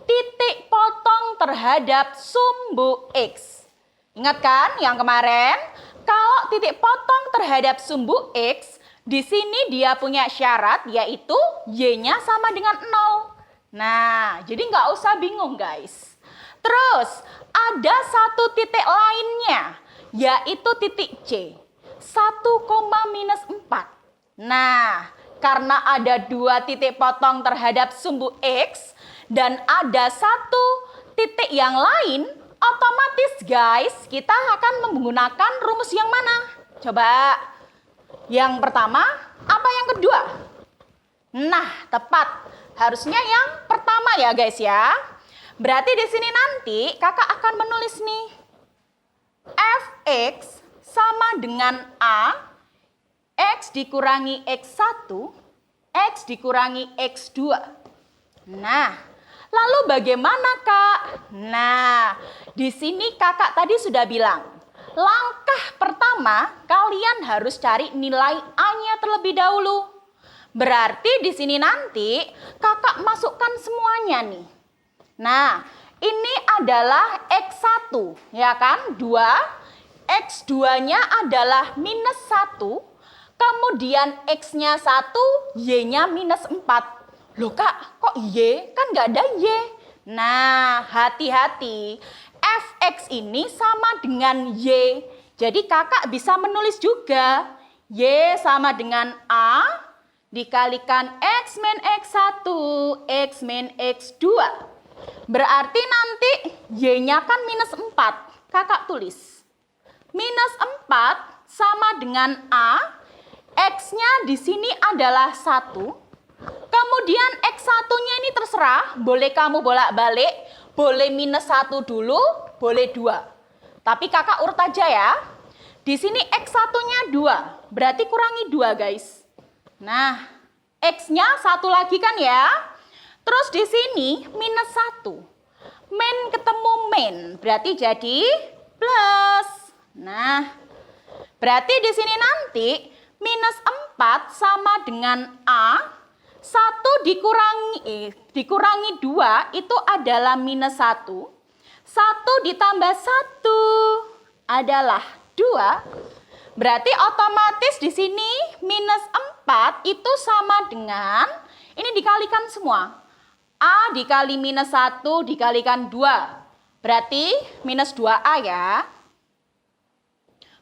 titik potong terhadap sumbu X. Ingat kan yang kemarin? Kalau titik potong terhadap sumbu X, di sini dia punya syarat yaitu Y-nya sama dengan 0. Nah, jadi nggak usah bingung guys. Terus, ada satu titik lainnya, yaitu titik C. 1,-4. Nah, karena ada dua titik potong terhadap sumbu X dan ada satu titik yang lain, otomatis guys kita akan menggunakan rumus yang mana? Coba. Yang pertama, apa yang kedua? Nah, tepat. Harusnya yang pertama ya guys ya. Berarti di sini nanti kakak akan menulis nih. Fx sama dengan A, X dikurangi X1, X dikurangi X2. Nah, lalu bagaimana Kak? Nah, di sini kakak tadi sudah bilang, langkah pertama kalian harus cari nilai A-nya terlebih dahulu. Berarti di sini nanti kakak masukkan semuanya nih. Nah, ini adalah X1, ya kan? 2, X2-nya adalah minus 1, kemudian X-nya 1, Y-nya minus 4. Loh Kak, kok Y? Kan nggak ada Y. Nah, hati-hati. Fx ini sama dengan Y. Jadi kakak bisa menulis juga. Y sama dengan A dikalikan X min X1, X min X2. Berarti nanti Y-nya kan minus 4. Kakak tulis. Minus 4 sama dengan A. X-nya di sini adalah 1. Kemudian X1-nya ini terserah. Boleh kamu bolak-balik. Boleh minus 1 dulu. Boleh 2. Tapi kakak urut aja ya. Di sini X1-nya 2. Berarti kurangi 2 guys. Nah, X-nya 1 lagi kan ya. Terus di sini minus 1. Min ketemu min. Berarti jadi plus. Nah, berarti di sini nanti minus 4 sama dengan A. 1 dikurangi 2 itu adalah minus 1. 1 ditambah 1 adalah 2. Berarti otomatis di sini minus 4 itu sama dengan, ini dikalikan semua. A dikali minus 1 dikalikan 2. Berarti minus 2A ya.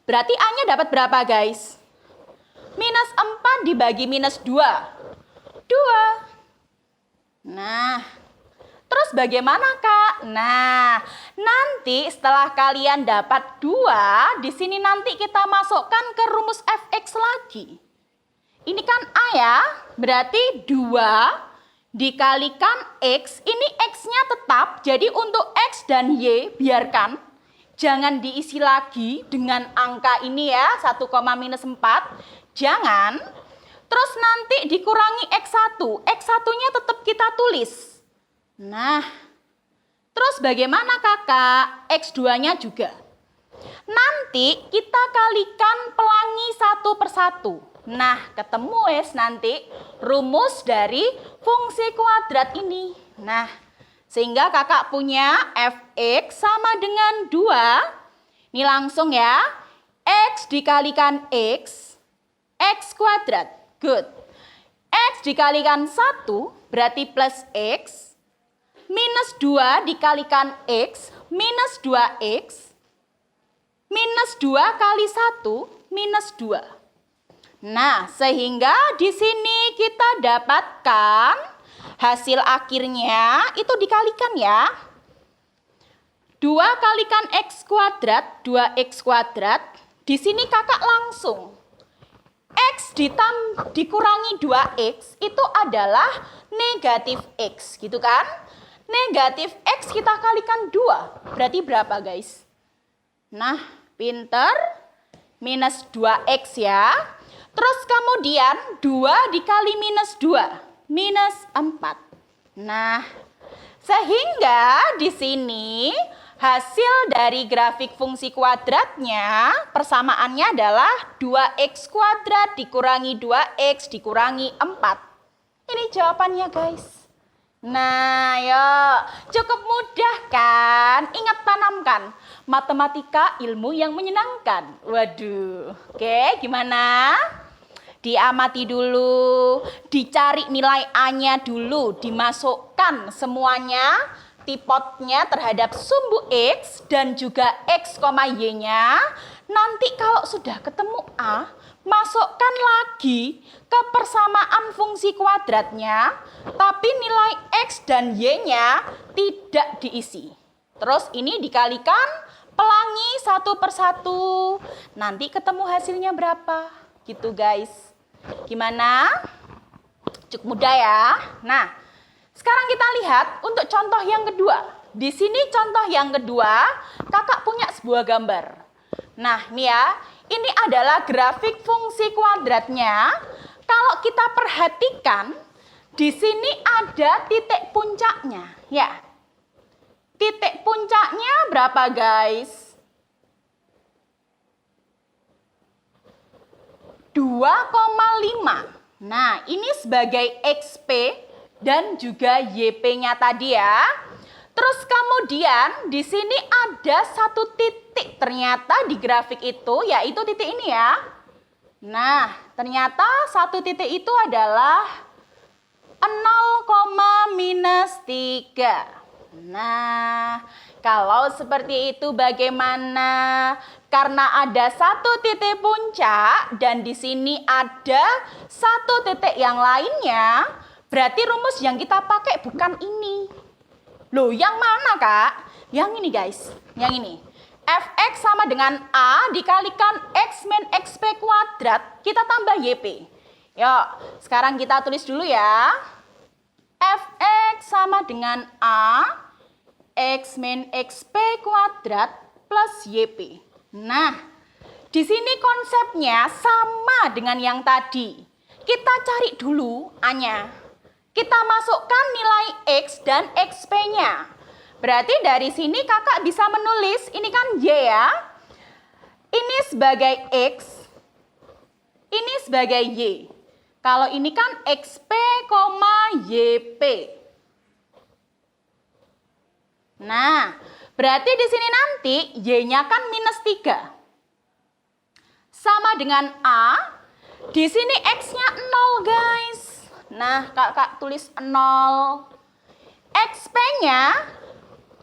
Berarti A-nya dapat berapa guys? Minus 4 dibagi minus 2. 2. Nah, terus bagaimana Kak? Nah, nanti setelah kalian dapat 2, di sini nanti kita masukkan ke rumus Fx lagi. Ini kan A ya, berarti 2 dikalikan X, ini X-nya tetap, jadi untuk X dan Y biarkan. Jangan diisi lagi dengan angka ini ya, 1, minus 4. Jangan. Terus nanti dikurangi X1. X1-nya tetap kita tulis. Nah, terus bagaimana kakak? X2-nya juga. Nanti kita kalikan pelangi satu per satu. Nah, ketemu wes nanti rumus dari fungsi kuadrat ini. Nah, sehingga kakak punya fx sama dengan 2. Ini langsung ya. X dikalikan x kuadrat. Good. X dikalikan 1 berarti plus x. Minus 2 dikalikan x minus 2x. Minus 2 kali 1 minus 2. Nah, sehingga di sini kita dapatkan hasil akhirnya itu dikalikan ya. 2 kalikan x kuadrat, 2x kuadrat. Di sini kakak langsung. X dikurangi 2x itu adalah negatif x, gitu kan? Negatif x kita kalikan 2. Berarti berapa guys? Nah, pinter. Minus 2x ya. Terus kemudian 2 dikali minus 2. Minus 4. Nah, sehingga di sini hasil dari grafik fungsi kuadratnya persamaannya adalah 2x kuadrat dikurangi 2x dikurangi 4. Ini jawabannya guys. Nah, yuk. Cukup mudah kan? Ingat tanamkan. Matematika ilmu yang menyenangkan. Waduh. Oke, gimana? Diamati dulu. Dicari nilai A-nya dulu. Dimasukkan semuanya. Tipotnya terhadap sumbu X dan juga X, Y-nya. Nanti kalau sudah ketemu A, masukkan lagi ke persamaan fungsi kuadratnya, tapi nilai X dan Y-nya tidak diisi. Terus ini dikalikan pelangi satu per satu. Nanti ketemu hasilnya berapa? Gitu guys. Gimana? Cukup mudah ya. Nah, sekarang kita lihat untuk contoh yang kedua. Di sini contoh yang kedua, kakak punya sebuah gambar. Nah, ini ya, ini adalah grafik fungsi kuadratnya. Kalau kita perhatikan, di sini ada titik puncaknya. Ya, titik puncaknya berapa guys? 2,5. Nah, ini sebagai XP dan juga YP-nya tadi ya. Terus kemudian di sini ada satu titik ternyata di grafik itu, yaitu titik ini ya. Nah, ternyata satu titik itu adalah 0,-3. Nah, kalau seperti itu bagaimana? Karena ada satu titik puncak dan di sini ada satu titik yang lainnya, berarti rumus yang kita pakai bukan ini. Loh, yang mana kak? Yang ini guys, yang ini. Fx sama dengan A dikalikan X min XP kuadrat, kita tambah YP. Yuk, sekarang kita tulis dulu ya. Fx sama dengan A, X min XP kuadrat plus YP. Nah, di sini konsepnya sama dengan yang tadi. Kita cari dulu A-nya. Kita masukkan nilai X dan XP-nya. Berarti dari sini kakak bisa menulis, ini kan Y ya. Ini sebagai X, ini sebagai Y. Kalau ini kan XP, YP. Nah, berarti di sini nanti Y-nya kan minus 3. Sama dengan A, di sini X-nya 0 guys. Nah, kakak tulis 0. XP-nya,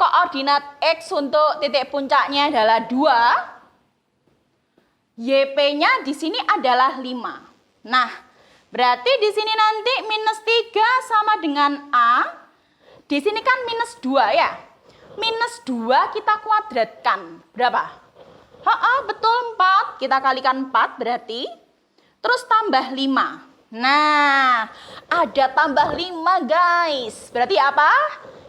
koordinat X untuk titik puncaknya adalah 2. YP-nya di sini adalah 5. Nah, berarti di sini nanti minus 3 sama dengan A. Di sini kan minus 2 ya. Minus 2 kita kuadratkan. Berapa? Betul 4. Kita kalikan 4 berarti. Terus tambah 5. Nah, ada tambah 5 guys. Berarti apa?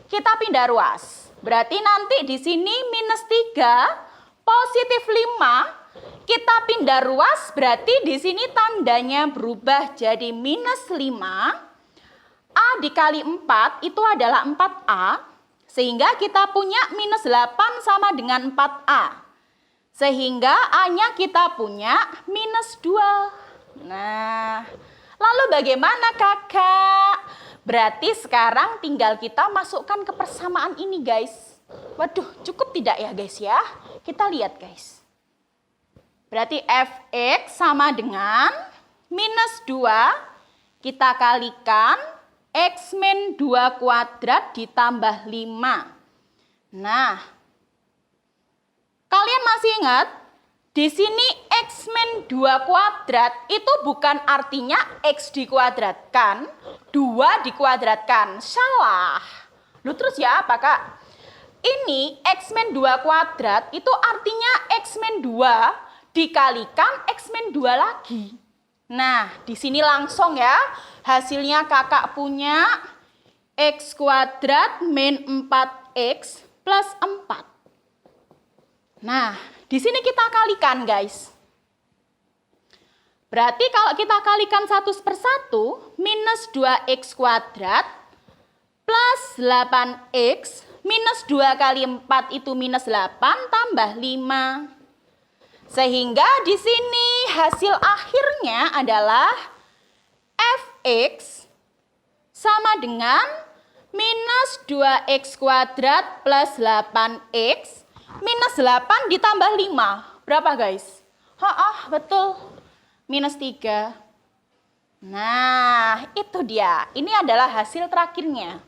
Kita pindah ruas. Berarti nanti di sini minus 3, positif 5. Kita pindah ruas, berarti di sini tandanya berubah jadi minus 5. A dikali 4 itu adalah 4A. Sehingga kita punya minus 8 sama dengan 4A. Sehingga A-nya kita punya minus 2. Nah, lalu bagaimana kakak? Berarti sekarang tinggal kita masukkan ke persamaan ini guys. Waduh, cukup tidak ya guys ya? Kita lihat guys. Berarti fx sama dengan minus 2. Kita kalikan x min 2 kuadrat ditambah 5. Nah, kalian masih ingat? Di sini x min 2 kuadrat itu bukan artinya x dikuadratkan, 2 dikuadratkan. Salah. Lu terus ya apa kak? Ini x min 2 kuadrat itu artinya x min 2 dikalikan x min 2 lagi. Nah, di sini langsung ya, hasilnya kakak punya x kuadrat min 4x plus 4. Nah, di sini kita kalikan guys. Berarti kalau kita kalikan 1/1, minus 2x kuadrat plus 8x minus 2 kali 4 itu minus 8 tambah 5. Sehingga di sini hasil akhirnya adalah fx sama dengan minus 2x kuadrat plus 8x minus 8 ditambah 5. Berapa guys? Betul. Minus 3. Nah, itu dia. Ini adalah hasil terakhirnya.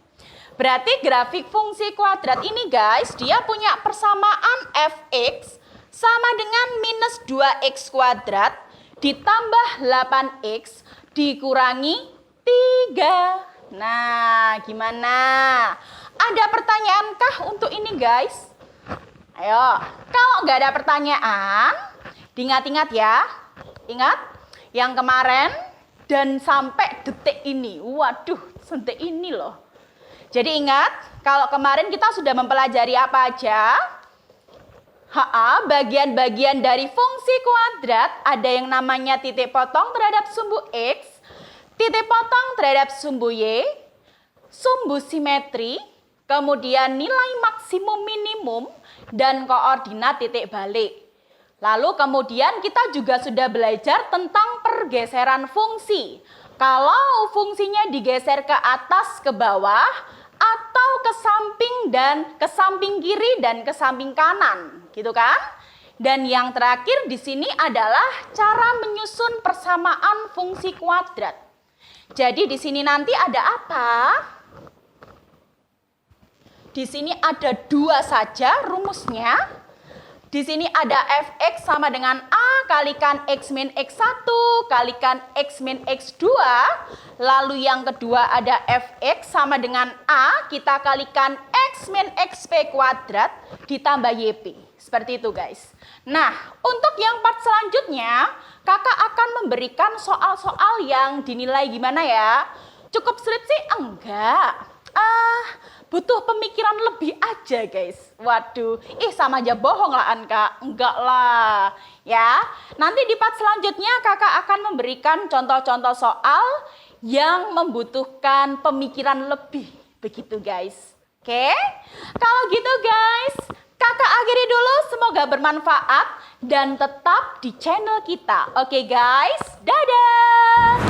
Berarti grafik fungsi kuadrat ini guys, dia punya persamaan fx sama dengan minus 2x kuadrat ditambah 8x dikurangi 3. Nah, gimana? Ada pertanyaankah untuk ini guys? Ayo, kalau nggak ada pertanyaan, diingat-ingat ya. Ingat yang kemarin dan sampai detik ini. Waduh, detik ini loh. Jadi ingat, kalau kemarin kita sudah mempelajari apa aja? Bagian-bagian dari fungsi kuadrat ada yang namanya titik potong terhadap sumbu X, titik potong terhadap sumbu Y, sumbu simetri, kemudian nilai maksimum minimum, dan koordinat titik balik. Lalu kemudian kita juga sudah belajar tentang pergeseran fungsi. Kalau fungsinya digeser ke atas, ke bawah, atau ke samping dan ke samping kiri dan ke samping kanan, gitu kan? Dan yang terakhir di sini adalah cara menyusun persamaan fungsi kuadrat. Jadi di sini nanti ada apa? Di sini ada 2 saja rumusnya. Di sini ada fx sama dengan A kalikan x min x1 kalikan x min x2. Lalu yang kedua ada fx sama dengan A, kita kalikan x min xp kuadrat ditambah yp. Seperti itu guys. Nah, untuk yang part selanjutnya, kakak akan memberikan soal-soal yang dinilai gimana ya? Cukup sulit sih? Enggak. Butuh pemikiran lebih aja guys. Waduh, sama aja bohong lah Anka. Enggak lah. Ya, nanti di part selanjutnya kakak akan memberikan contoh-contoh soal yang membutuhkan pemikiran lebih. Begitu guys. Oke? Kalau gitu guys, kakak akhiri dulu. Semoga bermanfaat dan tetap di channel kita. Oke guys, dadah!